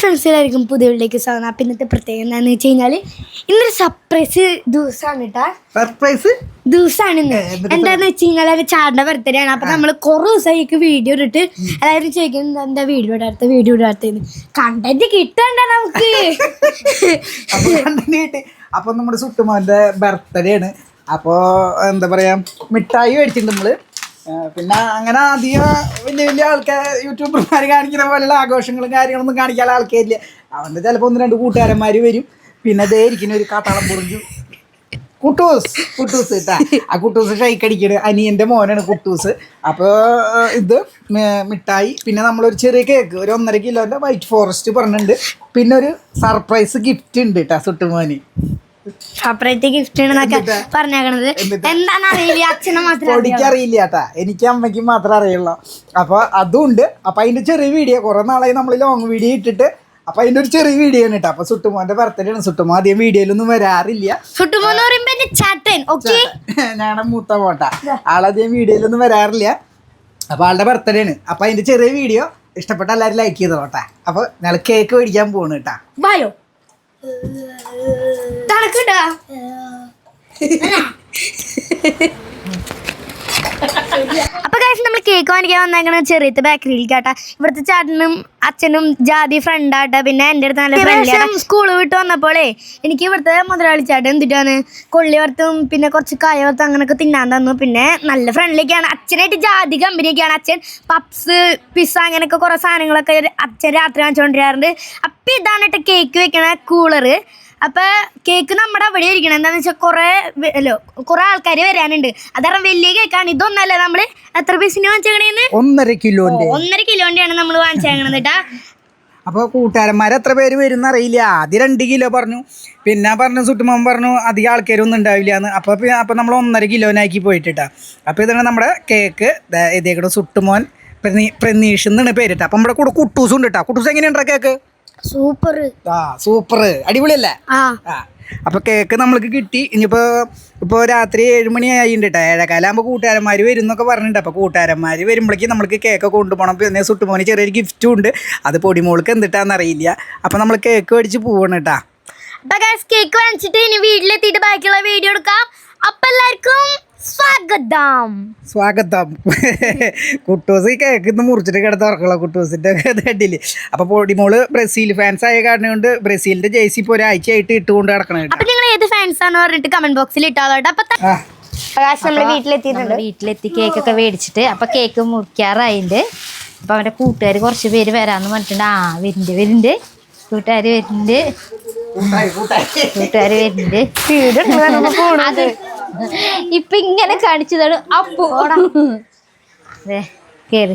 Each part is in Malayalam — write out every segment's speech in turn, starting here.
ഫ്രണ്ട്സിലായിരിക്കും പുതിയ വീട്ടിലേക്ക് സ്വാഗതം. അപ്പം ഇന്നത്തെ പ്രത്യേകത എന്താണെന്ന് വെച്ച് കഴിഞ്ഞാൽ ഇന്നൊരു സർപ്രൈസ് ദിവസമാണ് കേട്ടോ. സർപ്രൈസ് ദിവസമാണ് ഇന്ന്. എന്താന്ന് വെച്ച് കഴിഞ്ഞാൽ അത് ചാടിന്റെ ബർത്ത്ഡേ ആണ്. അപ്പം നമ്മൾ കുറേ ദിവസമായിരിക്കും വീഡിയോ ഇട്ടിട്ട് എല്ലാവരും ചോദിക്കുന്നത് എന്താ വീഡിയോ ഇടാത്തത് കണ്ടന്റ് കിട്ടണ്ട നമുക്ക്. അപ്പൊ നമ്മുടെ സുട്ടുമോന്റെ ബർത്ത്ഡേ ആണ്. അപ്പോൾ എന്താ പറയാ മിഠായി മേടിച്ചിട്ടുണ്ട് നമ്മള്. പിന്നെ അങ്ങനെ അധികം വലിയ വലിയ ആൾക്കാർ യൂട്യൂബർമാർ കാണിക്കുന്ന പോലെയുള്ള ആഘോഷങ്ങളും കാര്യങ്ങളൊന്നും കാണിക്കാനുള്ള ആൾക്കാരില്ല. അവൻ്റെ ചിലപ്പോൾ 1-2 കൂട്ടുകാരന്മാർ വരും. പിന്നെ അതേ ഇരിക്കുന്ന ഒരു കാട്ടാളം പൊറിഞ്ഞു കുട്ടൂസ് കേട്ടാ. ആ കുട്ടൂസ് ഷൈക്കടിക്കണ് അനിയൻ്റെ മോനാണ് കുട്ടൂസ്. അപ്പോൾ ഇത് മിഠായി, പിന്നെ നമ്മളൊരു ചെറിയ കേക്ക്, ഒരു 1.5 കിലോൻ്റെ വൈറ്റ് ഫോറസ്റ്റ് പറഞ്ഞിട്ടുണ്ട്. പിന്നെ ഒരു സർപ്രൈസ് ഗിഫ്റ്റ് ഉണ്ട് കേട്ടാ സുട്ടുമോന്. സെപ്പറേറ്റ് ഗിഫ്റ്റ് എന്നൊക്കെ പറഞ്ഞേക്കണത് എന്താണെന്ന് അറിയില്ല. അച്ഛനെ മാത്രം പൊടിക്കറിയില്ല കേട്ടാ, എനിക്ക് അമ്മയ്ക്ക് മാത്രമേ അറിയുള്ളൂ. അപ്പോൾ അതും ഉണ്ട്. അപ്പം അതിൻ്റെ ചെറിയ വീഡിയോ കുറേ നാളായി നമ്മൾ ലോങ് വീഡിയോ ഇട്ടിട്ട്. അപ്പം അതിൻ്റെ ഒരു ചെറിയ വീഡിയോ ആണ് കേട്ടോ. അപ്പം സുട്ടുമോൻ്റെ ബർത്ത്ഡേ ആണ്. സുട്ടുമോ അധികം വീഡിയോയിലൊന്നും വരാറില്ല. ഞങ്ങളുടെ മൂത്ത മോട്ട ആളധികം വീഡിയോയിലൊന്നും വരാറില്ല. അപ്പോൾ ആളുടെ ബർത്ത്ഡേ ആണ്. അപ്പം അതിൻ്റെ ചെറിയ വീഡിയോ ഇഷ്ടപ്പെട്ട എല്ലാവരും ലൈക്ക് ചെയ്തോട്ടെ. അപ്പോൾ ഞങ്ങൾ കേക്ക് മേടിക്കാൻ പോകണം കേട്ടാ. ബായോ തണുക്കട്ടാ. അപ്പൊ കാര്യം നമ്മൾ കേക്ക് വാങ്ങിക്കാൻ വന്നേക്കണ ചെറിയത്തെ ബേക്കറിയിൽ കേട്ടാ. ഇവിടുത്തെ ചേട്ടനും അച്ഛനും ജാതി ഫ്രണ്ടാട്ടെ. പിന്നെ എൻ്റെ അടുത്ത് നല്ല ഫ്രണ്ട്. സ്കൂൾ വിട്ട് വന്നപ്പോളേ എനിക്ക് ഇവിടുത്തെ മുതലാളി ചേട്ടൻ എന്തിട്ടാണ് കൊള്ളി വറുത്തും പിന്നെ കുറച്ച് കായ വറുത്തും അങ്ങനെയൊക്കെ തിന്നാൻ തന്നു. പിന്നെ നല്ല ഫ്രണ്ട്ലിയൊക്കെയാണ്. അച്ഛനായിട്ട് ജാതി കമ്പനിയൊക്കെയാണ്. അച്ഛൻ പപ്സ് പിസ്സ അങ്ങനെയൊക്കെ കുറേ സാധനങ്ങളൊക്കെ അച്ഛൻ രാത്രി വാങ്ങിച്ചുകൊണ്ടിരാറുണ്ട്. അപ്പം ഇതാണ് കേട്ടോ കേക്ക് വെക്കണ കൂളറ്. അപ്പം കേക്ക് നമ്മുടെ അവിടെ ഇരിക്കണം. എന്താണെന്ന് വെച്ചാൽ കുറേ ആൾക്കാർ വരാനുണ്ട്. അതാരണം വലിയ കേക്കാണ്. ഇതൊന്നല്ല നമ്മൾ എത്ര പീസിന് വാങ്ങിച്ചേക്കണേന്ന് 1.5 കിലോൻ്റെയാണ് നമ്മൾ വാങ്ങിച്ചേക്കണത് കേട്ടാ. അപ്പോൾ കൂട്ടുകാരന്മാർ എത്ര പേര് വരും എന്നറിയില്ല. ആദ്യം 2 കിലോ പറഞ്ഞു. പിന്നെ പറഞ്ഞു സുട്ടുമോൻ പറഞ്ഞു അധികം ആൾക്കാരൊന്നും ഉണ്ടാവില്ല എന്ന്. അപ്പോൾ നമ്മൾ 1.5 കിലോനാക്കി പോയിട്ടാ. അപ്പോൾ ഇതാണ് നമ്മുടെ കേക്ക്. ഇതേക്കൂടെ സുട്ടുമോൻ പ്രനീഷ് എന്നാണ് പേരിട്ടാ. അപ്പം നമ്മുടെ കൂടെ കുട്ടൂസും ഉണ്ട് കേട്ടോ. കുട്ടൂസ് എങ്ങനെയുണ്ടാ കേക്ക്? സൂപ്പർ അടിപൊളിയല്ലേ? അപ്പോൾ കേക്ക് നമ്മൾക്ക് കിട്ടി. ഇപ്പോൾ രാത്രി 7 മണി ആയിട്ടുണ്ട് കേട്ടോ. 7:15 ആകുമ്പോൾ കൂട്ടുകാരന്മാർ വരും എന്നൊക്കെ പറഞ്ഞിട്ടുണ്ട്. അപ്പോൾ കൂട്ടുകാരന്മാർ വരുമ്പോഴേക്കും നമ്മൾക്ക് കേക്ക് കൊണ്ടുപോകണം. പിന്നെ സുട്ടുമോന് ചെറിയൊരു ഗിഫ്റ്റും ഉണ്ട്. അത് പൊടിമോൾക്ക് എന്തിട്ടാന്ന് അറിയില്ല. അപ്പോൾ നമ്മൾ കേക്ക് മേടിച്ച് പോവാണ് കേട്ടോ. അപ്പോൾ കേക്ക് വാങ്ങിച്ചിട്ട് ഇനി വീട്ടിലെത്തിയിട്ട് ബാക്കിയുള്ള വീഡിയോ എടുക്കാം. അപ്പോൾ എല്ലാവർക്കും സ്വാഗതം. കുട്ടൂസ് ഈ കേക്ക് ഇന്ന് മുറിച്ചിട്ട് കിടത്ത് ഉറക്കുള്ള കുട്ടൂസിൻ്റെ ഹെഡില്. അപ്പോൾ പൊടിമോള് ബ്രസീൽ ഫാൻസ് ആയ കാരണം കൊണ്ട് ബ്രസീലിന്റെ ജേഴ്സി ഇപ്പോൾ ഒരാഴ്ചയായിട്ട് ഇട്ടുകൊണ്ട് കിടക്കണം. അപ്പോൾ നിങ്ങൾ ഏത് ഫാൻസ് ആണെന്ന് പറഞ്ഞിട്ട് കമന്റ് ബോക്സിൽ ഇട്ടാലോട്ടെ. അപ്പോൾ വീട്ടിലെത്തി കേക്കൊക്കെ മേടിച്ചിട്ട് അപ്പോൾ കേക്ക് മുറിക്കാറായിട്ടുണ്ട്. അപ്പോൾ അവൻ്റെ കൂട്ടുകാർ കുറച്ച് പേര് വരാമെന്ന് പറഞ്ഞിട്ടുണ്ട്. വരുന്നുണ്ട് കൂട്ടുകാർ വരുന്നുണ്ട്. അത് ഇപ്പൊ ഇങ്ങനെ കാണിച്ചതാണ്. അപ്പു കേറി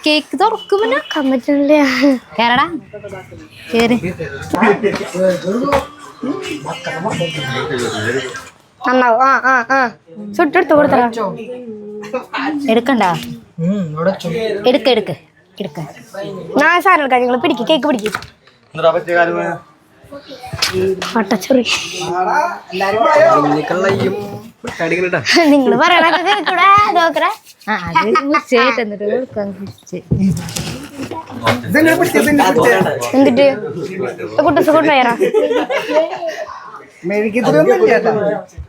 കേക്ക് തുറക്കുമ്പോ കേരടാ കേറി ചുട്ടെടുത്ത് കൊടുത്ത എടുക്കണ്ട എടുക്ക സാധനം എടുക്കാം. നിങ്ങൾ പിടിക്കും കേക്ക് പിടിക്കും. നിങ്ങൾ പറയണൊക്കെ എന്നിട്ട് കുട്ടൂസ് കൊണ്ടുപോയാ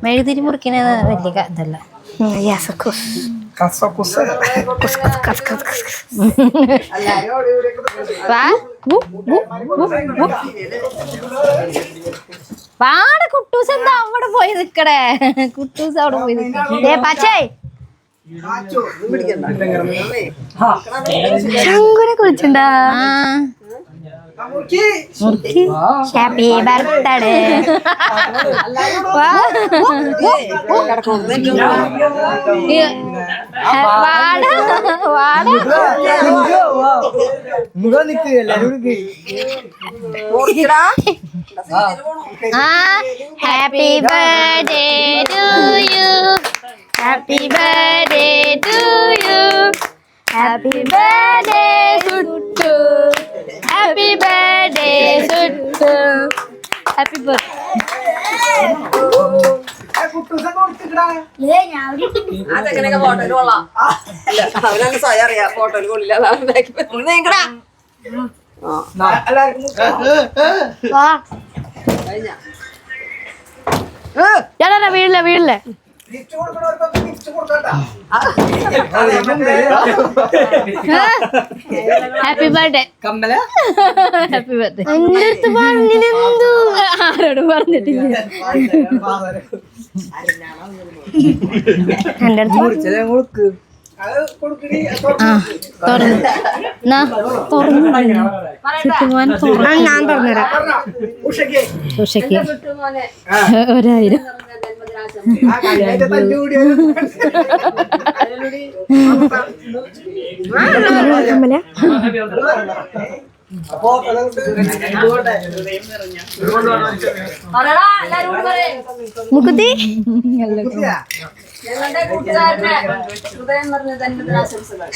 മെഴുതിരി മുറിക്കണ വലിയ ഇതല്ല. വാട കുട്ടൂസ് എന്താ അവിടെ പോയി നിക്കടേ. കുട്ടൂസ് അവിടെ പോയി പച്ചേ ശങ്കുനെ കുളിച്ചിണ്ടാ. Happy birthday. Happy birthday to you. Happy birthday to you. Happy birthday Suttu. Happy birthday Suttu. Happy birthday. അതെങ്ങനെയൊക്കെ ഫോട്ടോയിൽ കൊള്ളാം. അവനൊന്ന് സ്വയം അറിയാം ഫോട്ടോയിൽ കൊള്ളില്ല. വീടില്ല വീടില്ലേ ഹാപ്പി ബർത്ത്ഡേ കമ്മല ഹാപ്പി ബർത്ത്ഡേ എന്റെ അടുത്ത് പറഞ്ഞിരുന്നു ആരോടും പറഞ്ഞിട്ടില്ല എന്റെ അടുത്ത് ഞാൻ പറഞ്ഞുതരാം ഉഷയ്ക്ക് 1000 കമ്മല മുക്കുത്തി ഞങ്ങളുടെ കൂട്ടുകാരന് ഹൃദയം നിറഞ്ഞ ജന്മദിനാശംസകൾ.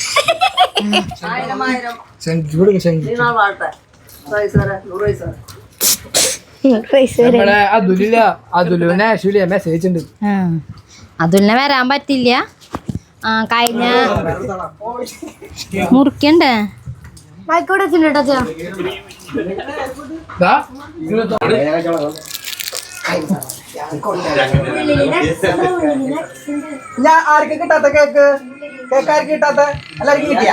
1000 വാട്ടെ. 100 അതുലിനെ വരാൻ പറ്റില്ല. കഴിഞ്ഞ മുറിക്കണ്ടേ മൈക്കോടെ വെച്ചിട്ടോ ഞാൻ ആർക്ക് കിട്ടാത്ത കേക്ക് ആർക്ക് കിട്ടാത്ത എല്ലാവർക്കും കിട്ടിയ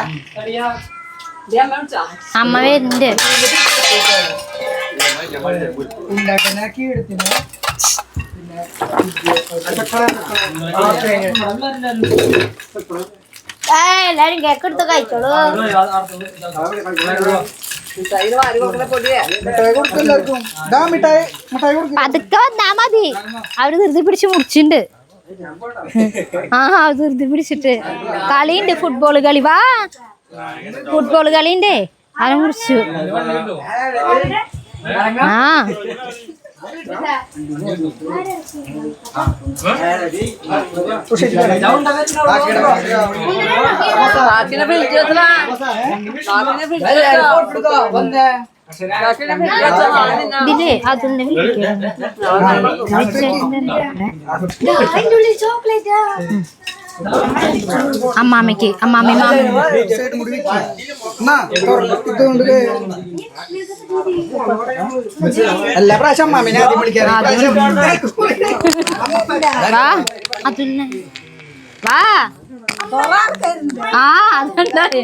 അമ്മ വരുന്നുണ്ട്. ഉണ്ടാക്കി എടുത്തിന് എല്ലാരും കേക്ക് എടുത്ത് കഴിച്ചോളൂ പതുക്കെ വന്നാ മതി. അവര് ധൃതി പിടിച്ച് മുറിച്ചിട്ടുണ്ട്. ധൃതി പിടിച്ചിട്ട് കളിയുണ്ട്. ഫുട്ബോൾ കളി. വാ ഫുട്ബോൾ കളിയുണ്ടേ. അത് മുറിച്ചു. ഇതില് അതിന്റെ അമ്മാമ്മക്ക് അമ്മാമ്മ എല്ലാ പ്രാവശ്യം അമ്മാമിനെ ആദ്യം വിളിക്കാൻ വാ അതുലിനെ വാ. അതുണ്ടായി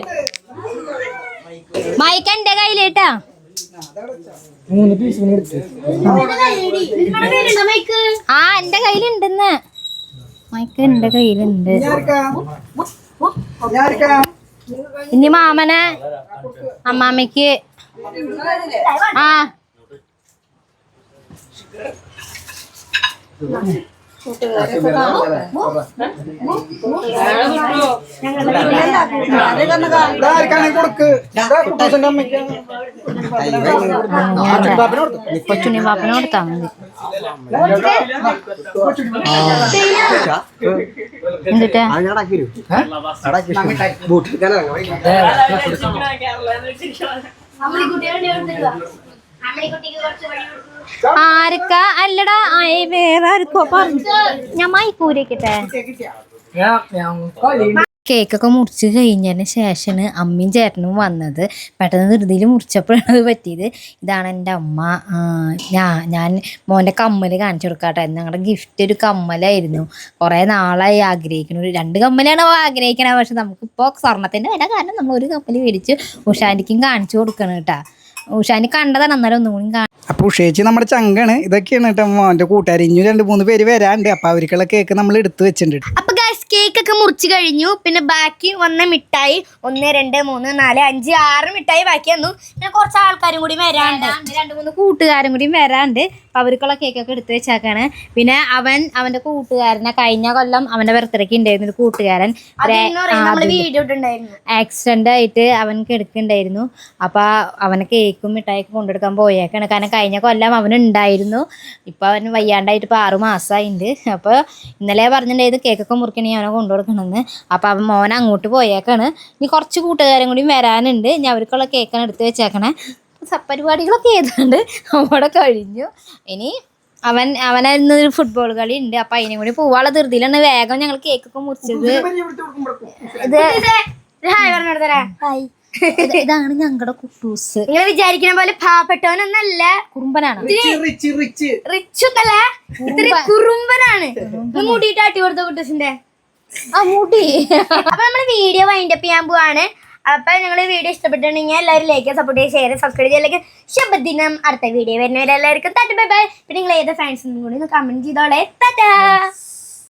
മൈക്ക് എന്റെ കയ്യിലേട്ടാ. 3 പീസ് എന്റെ കയ്യിലുണ്ടെന്ന്. മൈക്ക് എന്റെ കയ്യിലുണ്ട്. ഇനി മാമനെ അമ്മാമ്മക്ക് കൊച്ചുണ്ണി പാപ്പന് കൊടുത്താ മതി. എന്നിട്ടാ ആർക്കാ അല്ലടാ വേറെ ആർക്കോ പറഞ്ഞു. ഞാൻ മൈക്കൂരേക്കട്ടെ. കേക്കൊക്കെ മുറിച്ച് കഴിഞ്ഞതിന് ശേഷമാണ് അമ്മയും ചേട്ടനും വന്നത്. പെട്ടെന്ന് ധൃതിയിൽ മുറിച്ചപ്പോഴാണ് അത് പറ്റിയത്. ഇതാണ് എൻ്റെ അമ്മ. ഞാൻ മോൻ്റെ കമ്മൽ കാണിച്ചു കൊടുക്കാട്ടെ. ഞങ്ങളുടെ ഗിഫ്റ്റ് ഒരു കമ്മലായിരുന്നു. കുറേ നാളായി ആഗ്രഹിക്കണം. 2 കമ്മലാണ് ആഗ്രഹിക്കണത്. പക്ഷെ നമുക്കിപ്പോൾ സ്വർണ്ണത്തിൻ്റെ വില കാരണം നമ്മൾ ഒരു കമ്മൽ മേടിച്ച് ഉഷാനിക്കും കാണിച്ചു കൊടുക്കണം കേട്ടാ. ഉഷാനി കണ്ടതാണ്. അന്നേരം ഒന്നും കൂടി കാണാം. അപ്പൊ ഉഷേച്ചി നമ്മുടെ ചങ്കാണ്. ഇതൊക്കെയാണ് കേട്ടോ മോൻ്റെ കൂട്ടുകാർ. ഇനി 2-3 പേര് വരാണ്ട്. അപ്പൊ അവർക്കുള്ള കേക്ക് നമ്മൾ എടുത്തു വെച്ചിട്ടുണ്ട്. അപ്പൊ കേക്ക് ഒക്കെ മുറിച്ച് കഴിഞ്ഞു. പിന്നെ ബാക്കി വന്ന മിഠായി 1 2 3 4 5 6 മിഠായി ബാക്കി വന്നു. പിന്നെ കുറച്ച് ആൾക്കാരും കൂടി വരാണ്ട്. 2-3 കൂട്ടുകാരും കൂടി വരാണ്ട്. അവർക്കുള്ള കേക്കൊക്കെ എടുത്ത് വെച്ചാക്കാണ്. പിന്നെ അവന്റെ കൂട്ടുകാരനെ കഴിഞ്ഞ കൊല്ലം അവന്റെ ബർത്ത്ഡേക്ക് ഉണ്ടായിരുന്നു ഒരു കൂട്ടുകാരൻ. ആക്സിഡന്റ് ആയിട്ട് അവനക്ക് എടുക്കുന്നുണ്ടായിരുന്നു. അപ്പൊ അവനെ കേക്കും മിഠായിക്ക് കൊണ്ടെടുക്കാൻ പോയേക്കാണ്. കാരണം കഴിഞ്ഞ കൊല്ലം അവനുണ്ടായിരുന്നു. ഇപ്പൊ അവന് വയ്യാണ്ടായിട്ട് ഇപ്പൊ 6 മാസമായിട്ടുണ്ട്. അപ്പൊ ഇന്നലെ പറഞ്ഞിട്ടുണ്ടായിരുന്നു കേക്കൊക്കെ മുറിക്കണേ അവനെ കൊണ്ടുകൊടുക്കണമെന്ന്. അപ്പൊ അവൻ മോൻ അങ്ങോട്ട് പോയേക്കാണ്. ഇനി കുറച്ച് കൂട്ടുകാരും കൂടി വരാനുണ്ട്. ഇനി അവർക്കുള്ള കേക്കാണ് എടുത്ത് വെച്ചേക്കണേ. പരിപാടികളൊക്കെ ഏതാണ്ട് അവിടെ കഴിഞ്ഞു. ഇനി അവനായിരുന്നു ഒരു ഫുട്ബോൾ കളി ഉണ്ട്, അപ്പൊ അതിനും കൂടി പോവാനുള്ള ധൃതിയിലാണ് വേഗം ഞങ്ങൾ കേക്കൊക്കെ മുറിച്ചത്. ഹായ് പറഞ്ഞെടുത്തരാ. ഇതാണ് ഞങ്ങളുടെ കുട്ടൂസ്. നിങ്ങൾ വിചാരിക്കുന്ന പോലെ പാവപ്പെട്ടവനൊന്നല്ല, കുറുമ്പനാണ്. റിച്ചൊന്നല്ല, ഇത്തിരി കുറുമ്പനാണ്. മൂടിയിട്ട് ആട്ടി കൊടുത്ത കുട്ടൂസിന്റെ മുടി. അപ്പൊ നമ്മള് വീഡിയോ വൈൻഡ് അപ്പ് ചെയ്യാൻ പോവാണ്. അപ്പൊ നിങ്ങൾ വീഡിയോ ഇഷ്ടപ്പെട്ടിട്ടുണ്ടെങ്കിൽ എല്ലാവരും ലൈക്ക്, സപ്പോർട്ട് ചെയ്യുക, ഷെയർ, സബ്സ്ക്രൈബ് ചെയ്യലേക്ക്. ശുഭദിനം. അടുത്ത വീഡിയോ വരുന്നവരെല്ലാവർക്കും ടാറ്റ ബൈ ബൈ. പിന്നെ നിങ്ങൾ ഏത് ഫാൻസ് കൂടി കമന്റ് ചെയ്തോളെ. ടാറ്റാ.